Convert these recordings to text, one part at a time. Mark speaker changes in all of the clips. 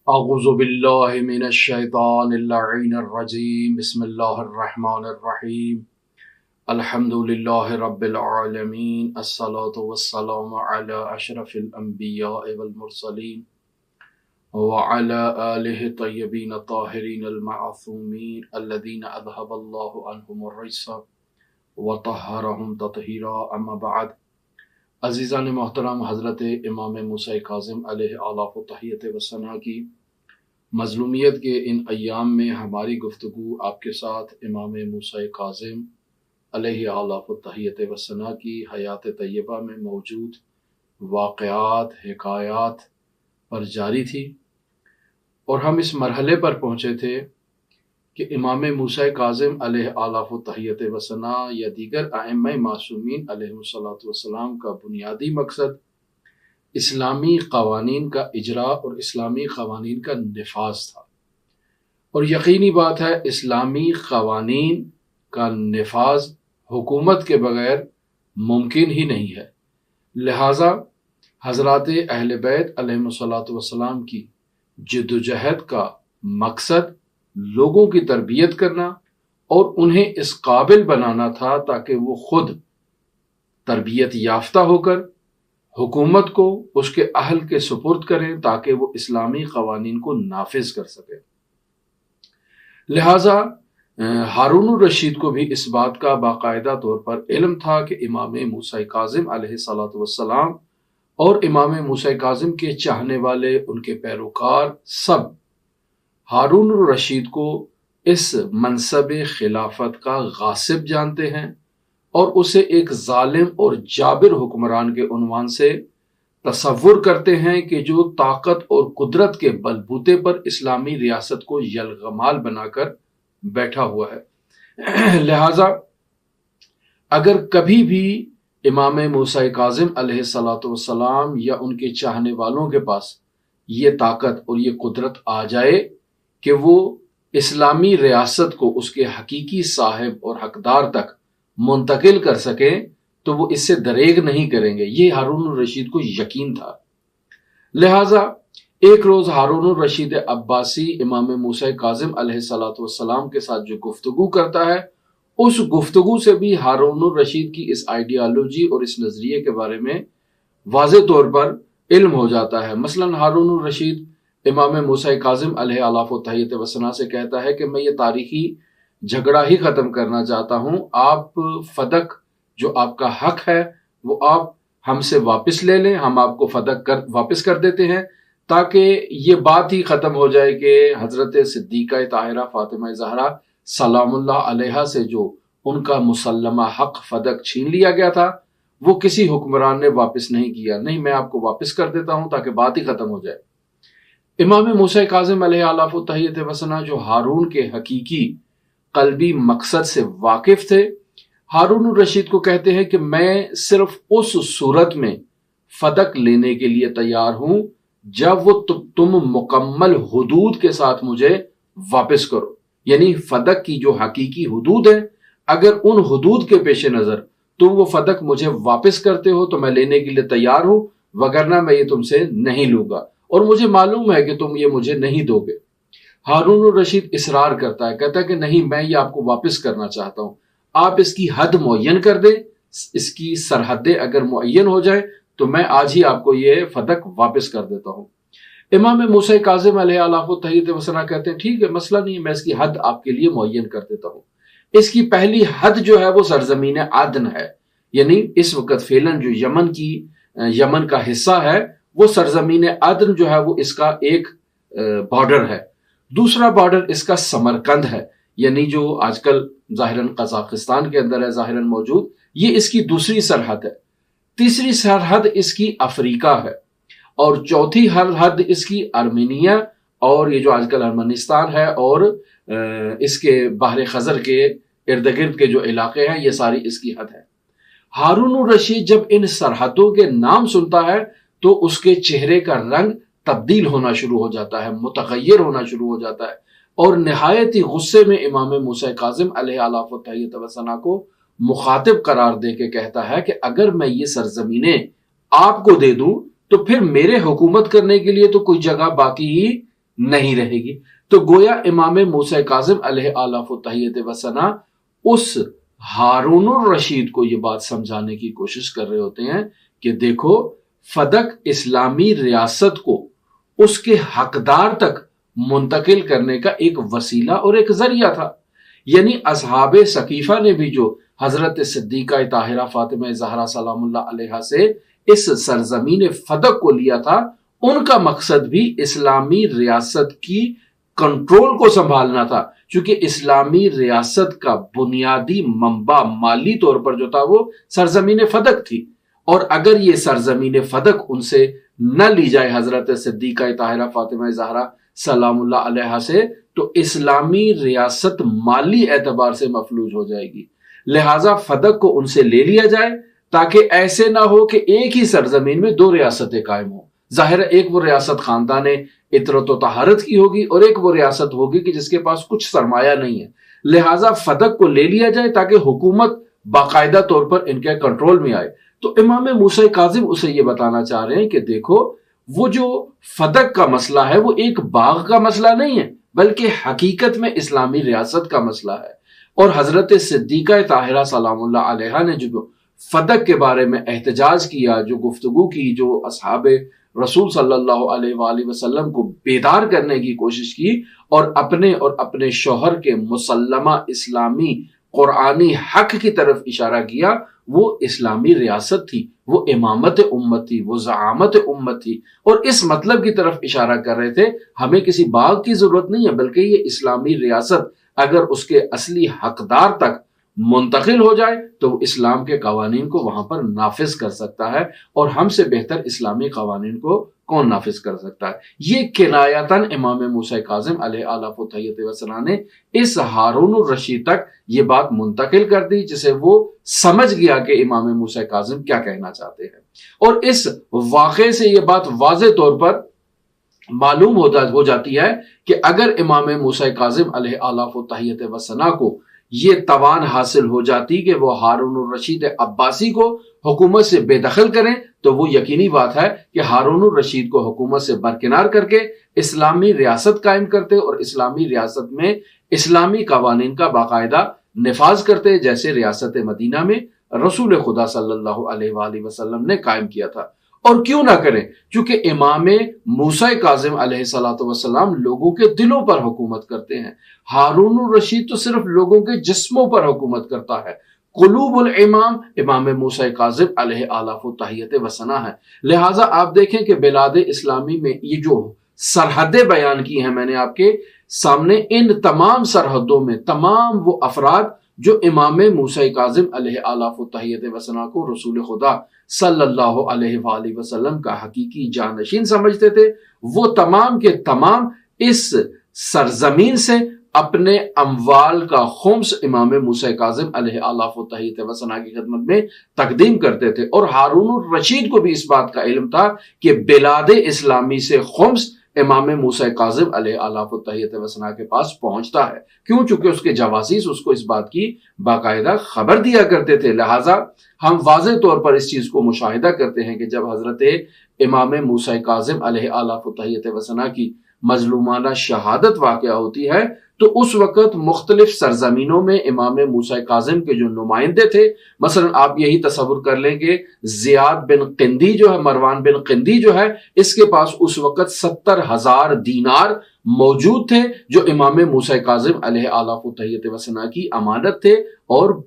Speaker 1: اعوذ باللہ من الشیطان اللعین الرجیم بسم اللہ الرحمن الرحیم الحمد للہ رب العالمین الصلاة والسلام علی اشرف الانبیاء والمرسلین وعلی آلہ طیبین الطاہرین المعصومین الذین اذهب اللہ عنہم الرجس وطہرہم تطہیرا اما بعد۔ عزیزان محترم، حضرت امام موسیٰ کاظم علیہ آلاف و تحیت و ثنا کی مظلومیت کے ان ایام میں ہماری گفتگو آپ کے ساتھ امام موسیٰ کاظم علیہ آلاف و تحیت و ثنا کی حیات طیبہ میں موجود واقعات، حکایات پر جاری تھی، اور ہم اس مرحلے پر پہنچے تھے کہ امام موسیٰ کاظم علیہ آلاف و تحیت و ثنا یا دیگر ائمہ معصومین علیہ الصلوۃ والسلام کا بنیادی مقصد اسلامی قوانین کا اجرا اور اسلامی قوانین کا نفاذ تھا، اور یقینی بات ہے اسلامی قوانین کا نفاذ حکومت کے بغیر ممکن ہی نہیں ہے۔ لہٰذا حضرات اہل بیت علیہ الصلوۃ والسلام کی جدوجہد کا مقصد لوگوں کی تربیت کرنا اور انہیں اس قابل بنانا تھا تاکہ وہ خود تربیت یافتہ ہو کر حکومت کو اس کے اہل کے سپرد کریں تاکہ وہ اسلامی قوانین کو نافذ کر سکے۔ لہٰذا ہارون الرشید کو بھی اس بات کا باقاعدہ طور پر علم تھا کہ امام موسیٰ کاظم علیہ الصلوۃ والسلام اور امام موسیٰ کاظم کے چاہنے والے، ان کے پیروکار سب ہارون الرشید کو اس منصب خلافت کا غاصب جانتے ہیں اور اسے ایک ظالم اور جابر حکمران کے عنوان سے تصور کرتے ہیں کہ جو طاقت اور قدرت کے بلبوتے پر اسلامی ریاست کو یلغمال بنا کر بیٹھا ہوا ہے۔ لہٰذا اگر کبھی بھی امام موسیٰ کاظم علیہ الصلوۃ والسلام یا ان کے چاہنے والوں کے پاس یہ طاقت اور یہ قدرت آ جائے کہ وہ اسلامی ریاست کو اس کے حقیقی صاحب اور حقدار تک منتقل کر سکیں تو وہ اس سے دریغ نہیں کریں گے، یہ ہارون الرشید کو یقین تھا۔ لہٰذا ایک روز ہارون الرشید عباسی امام موسیٰ کاظم علیہ الصلوۃ والسلام کے ساتھ جو گفتگو کرتا ہے، اس گفتگو سے بھی ہارون الرشید کی اس آئیڈیالوجی اور اس نظریے کے بارے میں واضح طور پر علم ہو جاتا ہے۔ مثلا ہارون الرشید امام موسیٰ کاظم علیہ آلاف و تحیت و ثنا سے کہتا ہے کہ میں یہ تاریخی جھگڑا ہی ختم کرنا چاہتا ہوں، آپ فدق جو آپ کا حق ہے وہ آپ ہم سے واپس لے لیں، ہم آپ کو فدق واپس کر دیتے ہیں، تاکہ یہ بات ہی ختم ہو جائے کہ حضرت صدیقہ طاہرہ فاطمہ زہرا سلام اللہ علیہا سے جو ان کا مسلمہ حق فدق چھین لیا گیا تھا وہ کسی حکمران نے واپس نہیں کیا، نہیں میں آپ کو واپس کر دیتا ہوں تاکہ بات ہی ختم ہو جائے۔ امام موسیٰ کاظم علیہ آلاف و تحیت و ثنا جو ہارون کے حقیقی قلبی مقصد سے واقف تھے، ہارون الرشید کو کہتے ہیں کہ میں صرف اس صورت میں فدق لینے کے لیے تیار ہوں جب وہ تم مکمل حدود کے ساتھ مجھے واپس کرو، یعنی فدق کی جو حقیقی حدود ہیں اگر ان حدود کے پیش نظر تم وہ فدق مجھے واپس کرتے ہو تو میں لینے کے لیے تیار ہوں، وگرنہ میں یہ تم سے نہیں لوں گا، اور مجھے معلوم ہے کہ تم یہ مجھے نہیں دو گے۔ ہارون الرشید اصرار کرتا ہے، کہتا ہے کہ نہیں میں یہ آپ کو واپس کرنا چاہتا ہوں، آپ اس کی حد معین کر دیں، اس کی سرحدیں اگر معین ہو جائیں تو میں آج ہی آپ کو یہ فدق واپس کر دیتا ہوں۔ امام موسیٰ کاظم علیہ آلاف و تحیت و ثنا کہتے ہیں ٹھیک ہے مسئلہ نہیں، میں اس کی حد آپ کے لیے معین کر دیتا ہوں۔ اس کی پہلی حد جو ہے وہ سرزمین عدن ہے، یعنی اس وقت فعلاً جو یمن کا حصہ ہے وہ سرزمین عدن جو ہے وہ اس کا ایک بارڈر ہے۔ دوسرا بارڈر اس کا سمرقند ہے، یعنی جو آج کل ظاہراً قزاقستان کے اندر ہے ظاہراً موجود، یہ اس کی دوسری سرحد ہے۔ تیسری سرحد اس کی افریقہ ہے، اور چوتھی حد اس کی ارمینیا اور یہ جو آج کل ارمنستان ہے، اور اس کے بحر خزر کے ارد گرد کے جو علاقے ہیں یہ ساری اس کی حد ہے۔ ہارون الرشید جب ان سرحدوں کے نام سنتا ہے تو اس کے چہرے کا رنگ تبدیل ہونا شروع ہو جاتا ہے، متغیر ہونا شروع ہو جاتا ہے، اور نہایت ہی غصے میں امام موسیٰ کاظم علیہ آلاف و تحیت و ثنا کو مخاطب قرار دے کے کہتا ہے کہ اگر میں یہ سرزمینیں آپ کو دے دوں تو پھر میرے حکومت کرنے کے لیے تو کوئی جگہ باقی ہی نہیں رہے گی۔ تو گویا امام موسیٰ کاظم علیہ آلاف و تحیت و ثنا اس ہارون الرشید کو یہ بات سمجھانے کی کوشش کر رہے ہوتے ہیں کہ دیکھو فدق اسلامی ریاست کو اس کے حقدار تک منتقل کرنے کا ایک وسیلہ اور ایک ذریعہ تھا۔ یعنی اصحاب ثقیفہ نے بھی جو حضرت صدیقہ طاہرہ فاطمہ زہرا سلام اللہ علیہا سے اس سرزمین فدق کو لیا تھا، ان کا مقصد بھی اسلامی ریاست کی کنٹرول کو سنبھالنا تھا، چونکہ اسلامی ریاست کا بنیادی منبع مالی طور پر جو تھا وہ سرزمین فدق تھی، اور اگر یہ سرزمین فدق ان سے نہ لی جائے حضرت صدیقہ طاہرہ فاطمہ زہرا سلام اللہ علیہا سے، تو اسلامی ریاست مالی اعتبار سے مفلوج ہو جائے گی۔ لہٰذا فدق کو ان سے لے لیا جائے تاکہ ایسے نہ ہو کہ ایک ہی سرزمین میں دو ریاستیں قائم ہوں۔ ظاہر ہے ایک وہ ریاست خاندان عطرت و طہارت کی ہوگی اور ایک وہ ریاست ہوگی کہ جس کے پاس کچھ سرمایہ نہیں ہے، لہٰذا فدق کو لے لیا جائے تاکہ حکومت باقاعدہ طور پر ان کے کنٹرول میں آئے۔ تو امام موسیٰ کاظم اسے یہ بتانا چاہ رہے ہیں کہ دیکھو وہ جو فدق کا مسئلہ ہے وہ ایک باغ کا مسئلہ نہیں ہے، بلکہ حقیقت میں اسلامی ریاست کا مسئلہ ہے۔ اور حضرت صدیقہ طاہرہ سلام اللہ علیہا نے جو فدق کے بارے میں احتجاج کیا، جو گفتگو کی، جو اصحاب رسول صلی اللہ علیہ وآلہ وسلم کو بیدار کرنے کی کوشش کی اور اپنے شوہر کے مسلمہ اسلامی قرآنی حق کی طرف اشارہ کیا، وہ اسلامی ریاست تھی، وہ امامت امت تھی، وہ زعامت امت تھی، اور اس مطلب کی طرف اشارہ کر رہے تھے ہمیں کسی باغ کی ضرورت نہیں ہے، بلکہ یہ اسلامی ریاست اگر اس کے اصلی حقدار تک منتقل ہو جائے تو وہ اسلام کے قوانین کو وہاں پر نافذ کر سکتا ہے، اور ہم سے بہتر اسلامی قوانین کو کون نافذ کر سکتا ہے۔ یہ کنایتاً امام موسیٰ کاظم علیہ آلاف و تحیت و ثنا نے اس ہارون الرشید تک یہ بات منتقل کر دی، جسے وہ سمجھ گیا کہ امام موسیٰ کاظم کیا کہنا چاہتے ہیں۔ اور اس واقعے سے یہ بات واضح طور پر معلوم ہو جاتی ہے کہ اگر امام موسیٰ کاظم علیہ آلاف و تحیت و ثنا کو یہ توان حاصل ہو جاتی کہ وہ ہارون الرشید عباسی کو حکومت سے بے دخل کریں، تو وہ یقینی بات ہے کہ ہارون الرشید کو حکومت سے برکنار کر کے اسلامی ریاست قائم کرتے اور اسلامی ریاست میں اسلامی قوانین کا باقاعدہ نفاذ کرتے، جیسے ریاست مدینہ میں رسول خدا صلی اللہ علیہ وآلہ وسلم نے قائم کیا تھا۔ اور کیوں نہ کریں، چونکہ امام موسیٰ کاظم علیہ الصلوۃ والسلام لوگوں کے دلوں پر حکومت کرتے ہیں، ہارون الرشید تو صرف لوگوں کے جسموں پر حکومت کرتا ہے۔ قلوب الامام امام موسیٰ کاظم علیہ آلاف و تحیت و ثنا ہے۔ لہٰذا آپ دیکھیں کہ بلاد اسلامی میں یہ جو سرحدیں بیان کی ہیں میں نے آپ کے سامنے، ان تمام سرحدوں میں تمام وہ افراد جو امام موسیٰ کاظم علیہ آلاف و تحیت و ثنا کو رسول خدا صلی اللہ علیہ وآلہ وسلم کا حقیقی جانشین سمجھتے تھے، وہ تمام کے تمام اس سرزمین سے اپنے اموال کا خمس امام موسیٰ کاظم علیہ آلاف و تحیت و ثنا کی خدمت میں تقدیم کرتے تھے۔ اور ہارون الرشید کو بھی اس بات کا علم تھا کہ بلاد اسلامی سے خمس امام موسیٰ کاظم علیہ آلاف و تحیت و ثنا کے پاس پہنچتا ہے، کیوں؟ چونکہ اس کے جواسیس اس کو اس بات کی باقاعدہ خبر دیا کرتے تھے۔ لہٰذا ہم واضح طور پر اس چیز کو مشاہدہ کرتے ہیں کہ جب حضرت امام موسیٰ کاظم علیہ آلاف و تحیت و ثنا کی مظلومانہ شہادت واقع ہوتی ہے تو اس وقت مختلف سرزمینوں میں امام موسیٰ کاظم کے جو نمائندے تھے، مثلا آپ یہی تصور کر لیں کہ زیاد بن قندی جو ہے، مروان بن قندی جو ہے، اس کے پاس اس وقت 70,000 دینار موجود تھے جو امام موسیٰ کاظم علیہ آلاف و تحیت و ثنا کی امانت تھے اور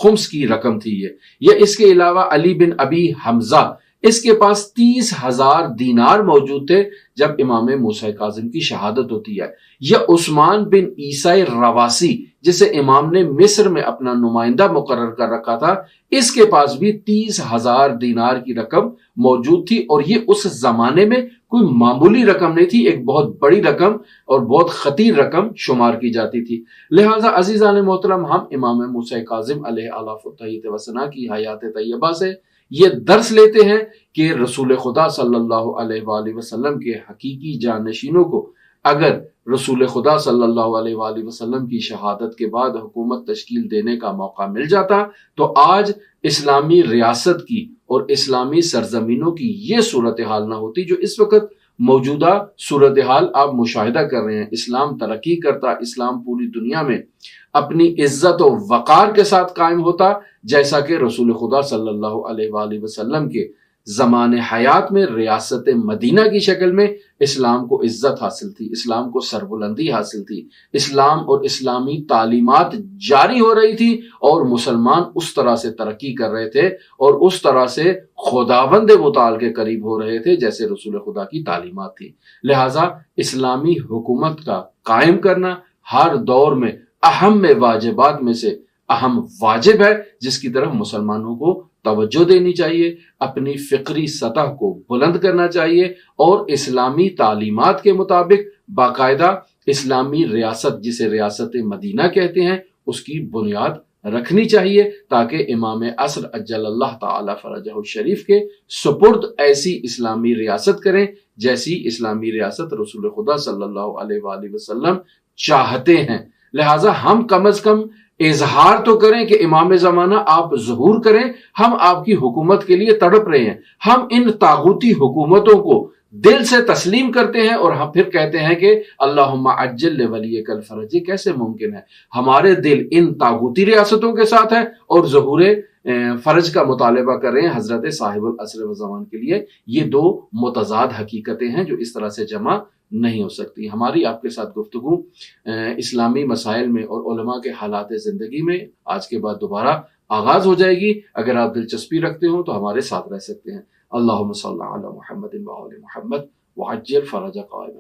Speaker 1: خمس کی رقم تھی یہ اس کے علاوہ علی بن ابی حمزہ، اس کے پاس 30,000 دینار موجود تھے جب امام موسیٰ کاظم کی شہادت ہوتی ہے۔ یا عثمان بن عیسیٰ رواسی، جسے امام نے مصر میں اپنا نمائندہ مقرر کر رکھا تھا، اس کے پاس بھی 30,000 دینار کی رقم موجود تھی، اور یہ اس زمانے میں کوئی معمولی رقم نہیں تھی، ایک بہت بڑی رقم اور بہت خطیر رقم شمار کی جاتی تھی۔ لہٰذا عزیزان محترم، ہم امام موسیٰ کاظم علیہ آلاف و تحیت و ثنا کی حیات طیبہ سے یہ درس لیتے ہیں کہ رسول خدا صلی اللہ علیہ وآلہ وسلم کے حقیقی جانشینوں کو اگر رسول خدا صلی اللہ علیہ وآلہ وسلم کی شہادت کے بعد حکومت تشکیل دینے کا موقع مل جاتا تو آج اسلامی ریاست کی اور اسلامی سرزمینوں کی یہ صورتحال نہ ہوتی جو اس وقت موجودہ صورتحال آپ مشاہدہ کر رہے ہیں، اسلام ترقی کرتا، اسلام پوری دنیا میں اپنی عزت و وقار کے ساتھ قائم ہوتا، جیسا کہ رسول خدا صلی اللہ علیہ وآلہ وسلم کے زمان حیات میں ریاست مدینہ کی شکل میں اسلام کو عزت حاصل تھی، اسلام کو سربلندی حاصل تھی، اسلام اور اسلامی تعلیمات جاری ہو رہی تھی، اور مسلمان اس طرح سے ترقی کر رہے تھے اور اس طرح سے خداوند متعال کے قریب ہو رہے تھے جیسے رسول خدا کی تعلیمات تھی۔ لہٰذا اسلامی حکومت کا قائم کرنا ہر دور میں اہم واجبات میں سے اہم واجب ہے، جس کی طرف مسلمانوں کو توجہ دینی چاہیے، اپنی فکری سطح کو بلند کرنا چاہیے، اور اسلامی تعلیمات کے مطابق باقاعدہ اسلامی ریاست، جسے ریاست مدینہ کہتے ہیں، اس کی بنیاد رکھنی چاہیے، تاکہ امام عصر عجل اللہ تعالی فرجہ الشریف کے سپرد ایسی اسلامی ریاست کریں جیسی اسلامی ریاست رسول خدا صلی اللہ علیہ وآلہ وسلم چاہتے ہیں۔ لہٰذا ہم کم از کم اظہار تو کریں کہ امام زمانہ آپ ظہور کریں، ہم آپ کی حکومت کے لیے تڑپ رہے ہیں، ہم ان طاغوتی حکومتوں کو دل سے تسلیم کرتے ہیں، اور ہم پھر کہتے ہیں کہ اللہم عجل لولیک الفرج۔ یہ کیسے ممکن ہے؟ ہمارے دل ان طاغوتی ریاستوں کے ساتھ ہے اور ظہور فرج کا مطالبہ کر رہے ہیں حضرت صاحب العصر والزمان کے لیے۔ یہ دو متضاد حقیقتیں ہیں جو اس طرح سے جمع نہیں ہو سکتی۔ ہماری آپ کے ساتھ گفتگو اسلامی مسائل میں اور علماء کے حالات زندگی میں آج کے بعد دوبارہ آغاز ہو جائے گی۔ اگر آپ دلچسپی رکھتے ہوں تو ہمارے ساتھ رہ سکتے ہیں۔ اللہم صلی علی محمد وآل محمد وعجل فرج قائم